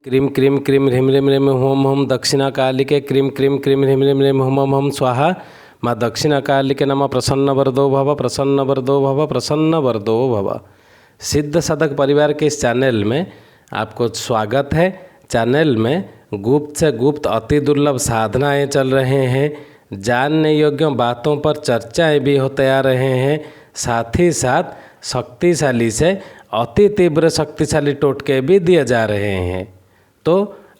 Cream cream cream ह्रीम ह्रीम ह्रीम home home दक्षिणा कालिके cream cream cream ह्रीम ह्रीम ह्रीम home home home स्वाहा। माँ दक्षिणा कालिके नमः। प्रसन्न वरदो भव, प्रसन्न वरदो भव, प्रसन्न वरदो भव। सिद्ध साधक परिवार के इस चैनल में आपको स्वागत है। चैनल में गुप्त से गुप्त अति दुर्लभ साधनाएं चल रहे हैं। जानने योग्य बातों पर चर्चाएं भी होते आ रहे हैं। साथ ही साथ शक्तिशाली से अति तीव्र शक्तिशाली टोटके भी दिए जा रहे हैं। तो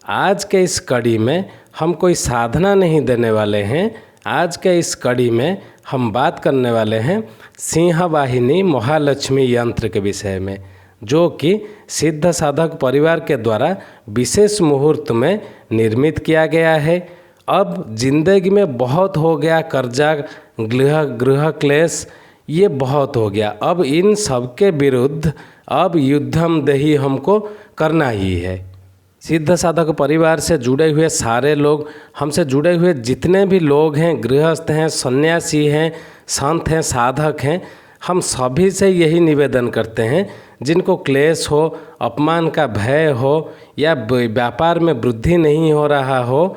आज के इस कड़ी में हम कोई साधना नहीं देने वाले हैं। आज के इस कड़ी में हम बात करने वाले हैं सिंह वाहिनी महालक्ष्मी यंत्र के विषय में, जो कि सिद्ध साधक परिवार के द्वारा विशेष मुहूर्त में निर्मित किया गया है। अब जिंदगी में बहुत हो गया कर्जा, गृह क्लेश, ये बहुत हो गया। अब इन सब के विरुद्ध अब युद्धम देही हमको करना ही है। सिद्ध साधक परिवार से जुड़े हुए सारे लोग, हमसे जुड़े हुए जितने भी लोग हैं, गृहस्थ हैं, सन्यासी हैं, संत हैं, साधक हैं, हम सभी से यही निवेदन करते हैं, जिनको क्लेश हो, अपमान का भय हो या व्यापार में वृद्धि नहीं हो रहा हो,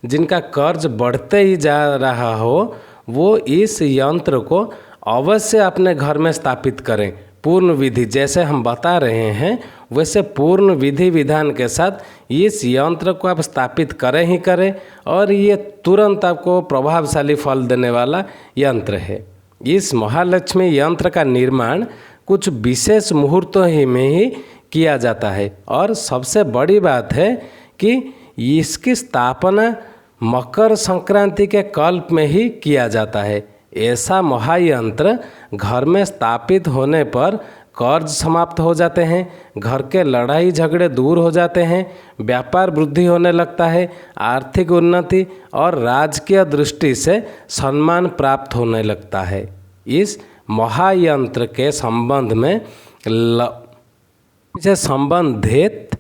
जिनका कर्ज बढ़ते ही जा रहा हो, वो इस यंत्र को अवश्य अपने घर में स्थापित करें। पूर्ण विधि जैसे हम बता रहे हैं वैसे पूर्ण विधि विधान के साथ इस यंत्र को आप स्थापित करें ही करें, और ये तुरंत आपको प्रभावशाली फल देने वाला यंत्र है। इस महालक्ष्मी यंत्र का निर्माण कुछ विशेष मुहूर्तों ही में ही किया जाता है, और सबसे बड़ी बात है कि इसकी स्थापना मकर संक्रांति के कल्प में ही किया जाता है। ऐसा महायंत्र घर में स्थापित होने पर कर्ज समाप्त हो जाते हैं, घर के लड़ाई झगड़े दूर हो जाते हैं, व्यापार वृद्धि होने लगता है, आर्थिक उन्नति और राजकीय दृष्टि से सम्मान प्राप्त होने लगता है। इस महायंत्र के संबंध में से संबंधित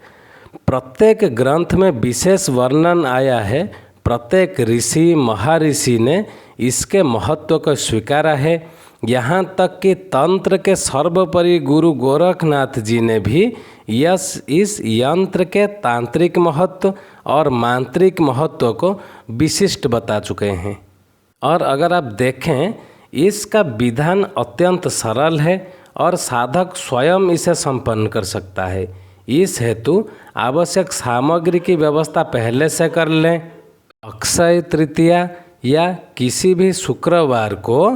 प्रत्येक ग्रंथ में विशेष वर्णन आया है। प्रत्येक ऋषि महर्षि ने इसके महत्व को स्वीकारा है। यहाँ तक कि तंत्र के सर्वोपरि गुरु गोरखनाथ जी ने भी इस यंत्र के तांत्रिक महत्व और मांत्रिक महत्व को विशिष्ट बता चुके हैं। और अगर आप देखें, इसका विधान अत्यंत सरल है और साधक स्वयं इसे संपन्न कर सकता है। इस हेतु आवश्यक सामग्री की व्यवस्था पहले से कर लें। अक्षय तृतीया या किसी भी शुक्रवार को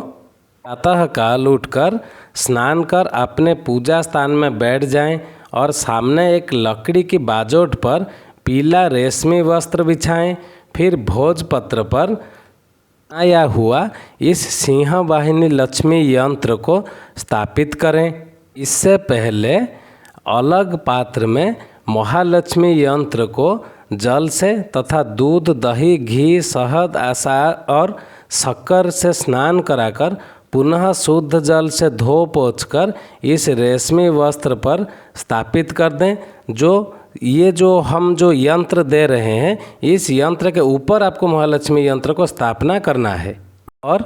प्रातः काल उठकर स्नान कर अपने पूजा स्थान में बैठ जाएं और सामने एक लकड़ी की बाजोट पर पीला रेशमी वस्त्र बिछाएं। फिर भोजपत्र पर आया हुआ इस सिंह वाहिनी लक्ष्मी यंत्र को स्थापित करें। इससे पहले अलग पात्र में महालक्ष्मी यंत्र को जल से तथा दूध, दही, घी, शहद, आचार और शक्कर से स्नान कराकर पुनः शुद्ध जल से धो पोंछकर इस रेशमी वस्त्र पर स्थापित कर दें। जो हम यंत्र दे रहे हैं, इस यंत्र के ऊपर आपको महालक्ष्मी यंत्र को स्थापना करना है। और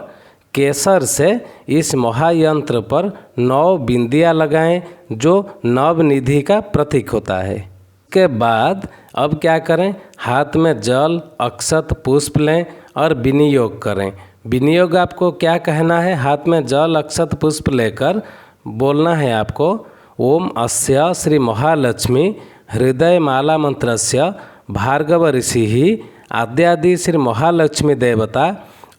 केसर से इस महायंत्र पर 9 बिंदियाँ लगाएं, जो नवनिधि का प्रतीक होता है। के बाद अब क्या करें, हाथ में जल, अक्षत, पुष्प लें और विनियोग करें। विनियोग आपको क्या कहना है, हाथ में जल, अक्षत, पुष्प लेकर बोलना है आपको, ओम अस्य श्री महालक्ष्मी हृदय माला मंत्रस्य भार्गव ऋषि आद्यादि श्री महालक्ष्मी देवता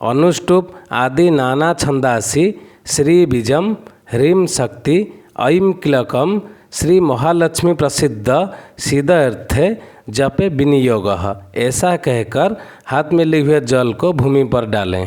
अनुष्टुप आदि नाना छंदासी श्री बीजम ह्रीम शक्ति ऐं क्लकम श्री महालक्ष्मी प्रसिद्ध सिद्धार्थे जपे विनियोग। ऐसा कहकर हाथ में लिए हुए जल को भूमि पर डालें।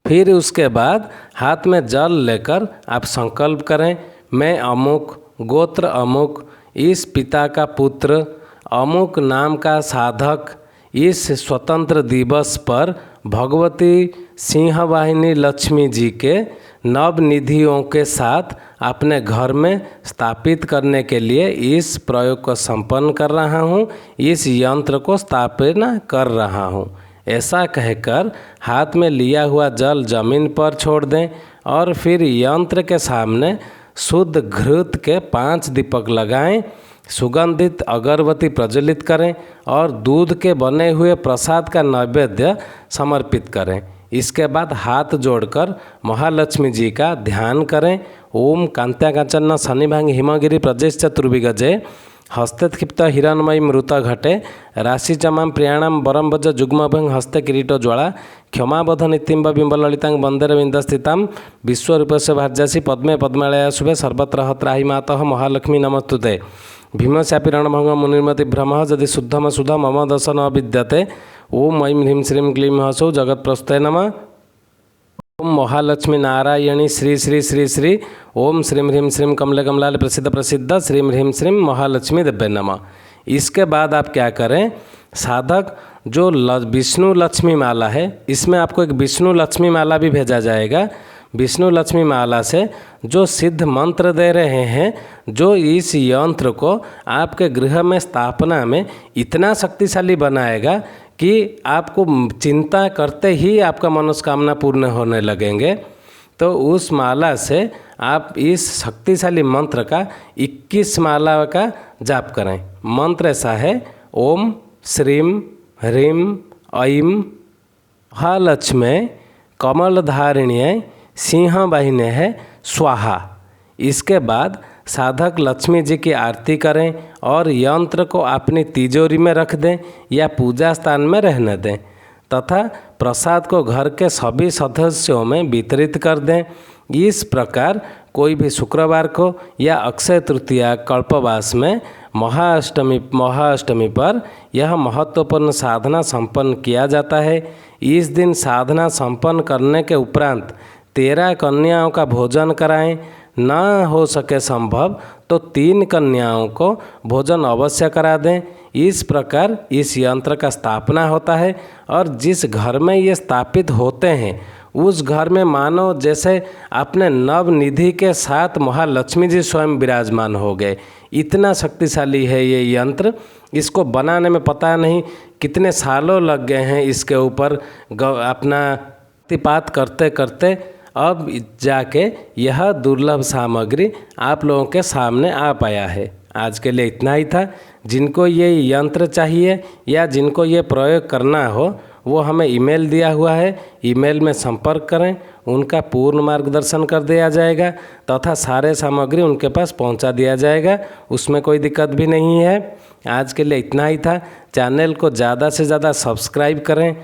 फिर उसके बाद हाथ में जल लेकर आप संकल्प करें, मैं अमुक गोत्र अमुक, इस पिता का पुत्र, अमुक नाम का साधक, इस स्वतंत्र दिवस पर भगवती सिंह वाहिनी लक्ष्मी जी के नवनिधियों के साथ अपने घर में स्थापित करने के लिए इस प्रयोग को संपन्न कर रहा हूँ, इस यंत्र को स्थापना कर रहा हूँ। ऐसा कहकर हाथ में लिया हुआ जल जमीन पर छोड़ दें और फिर यंत्र के सामने शुद्ध घृत के 5 दीपक लगाएं। सुगंधित अगरबत्ती प्रज्वलित करें और दूध के बने हुए प्रसाद का नैवेद्य समर्पित करें। इसके बाद हाथ जोड़कर महालक्ष्मी जी का ध्यान करें। ओम कांत्या कांचन शनिभांग हिमगिरी प्रजेश चतुर्विगजे हस्ते क्षिप्त हिरणमयी मृत घटे राशि चमाम प्रियाणाम बरम भज जुग्मभंग हस्ते किरीटो ज्वाला क्षमाबध नीतिम्ब बिंब ललितांग बंदेर बिंदस्थिताम विश्वरूपस्य भार्यासी पद्मे पद्मालया शुभे सर्वत्र त्राहि मातः महालक्ष्मी नमस्तुते भीमस्यापि रणभंग मुनिर्मति भ्रम यदि शुद्धम सुध मम दशन विद्यते ओम ऐं ह्रीं श्रीं क्लीं हसौ जगत्प्रस्ते नमः। ओम महालक्ष्मी नारायणी श्री श्री श्री श्री ओम श्रीं ह्रीं श्रीं कमले कमलाल प्रसिद्ध प्रसिद्ध श्रीं ह्रीं श्रीं महालक्ष्मी देव्य नमः। इसके बाद आप क्या करें, साधक जो विष्णु लक्ष्मी माला है, इसमें आपको एक विष्णु लक्ष्मी माला भी भेजा जाएगा। विष्णु लक्ष्मी माला से जो सिद्ध मंत्र दे रहे हैं, जो इस यंत्र को आपके गृह में स्थापना में इतना शक्तिशाली बनाएगा कि आपको चिंता करते ही आपका मनोकामना पूर्ण होने लगेंगे। तो उस माला से आप इस शक्तिशाली मंत्र का 21 माला का जाप करें। मंत्र ऐसा है, ओम श्रीं ह्रीं ऐं महालक्ष्मी कमलधारिण्यै सिंहवाहिनी है स्वाहा। इसके बाद साधक लक्ष्मी जी की आरती करें और यंत्र को अपनी तिजोरी में रख दें या पूजा स्थान में रहने दें तथा प्रसाद को घर के सभी सदस्यों में वितरित कर दें। इस प्रकार कोई भी शुक्रवार को या अक्षय तृतीया कल्पवास में महाअष्टमी पर यह महत्वपूर्ण साधना संपन्न किया जाता है। इस दिन साधना संपन्न करने के उपरांत 13 कन्याओं का भोजन कराएं। न हो सके संभव तो 3 कन्याओं को भोजन अवश्य करा दें। इस प्रकार इस यंत्र का स्थापना होता है और जिस घर में ये स्थापित होते हैं उस घर में मानो जैसे अपने नव निधि के साथ महालक्ष्मी जी स्वयं विराजमान हो गए। इतना शक्तिशाली है ये यंत्र। इसको बनाने में पता नहीं कितने सालों लग गए हैं इसके ऊपर अपना प्रतिपात करते करते अब जाके यह दुर्लभ सामग्री आप लोगों के सामने आ पाया है। आज के लिए इतना ही था। जिनको ये यंत्र चाहिए या जिनको ये प्रयोग करना हो वो हमें ईमेल दिया हुआ है, ईमेल में संपर्क करें, उनका पूर्ण मार्गदर्शन कर दिया जाएगा तथा सारे सामग्री उनके पास पहुंचा दिया जाएगा। उसमें कोई दिक्कत भी नहीं है। आज के लिए इतना ही था। चैनल को ज़्यादा से ज़्यादा सब्सक्राइब करें।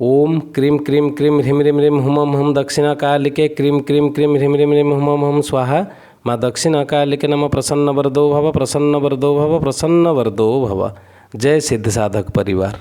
ओम क्रीम क्रीम क्रीम ह्रीं ह्रीं ह्रीं हुम हुम दक्षिणाकालिके क्रीम क्रीम क्रीम ह्रीं ह्रीं ह्रीं हुम हुम स्वाहा। माँ दक्षिणाकालिके नमः। प्रसन्न वरदो भव, प्रसन्न वरदो भव, प्रसन्न वरदो भव। जय सिद्ध साधक परिवार।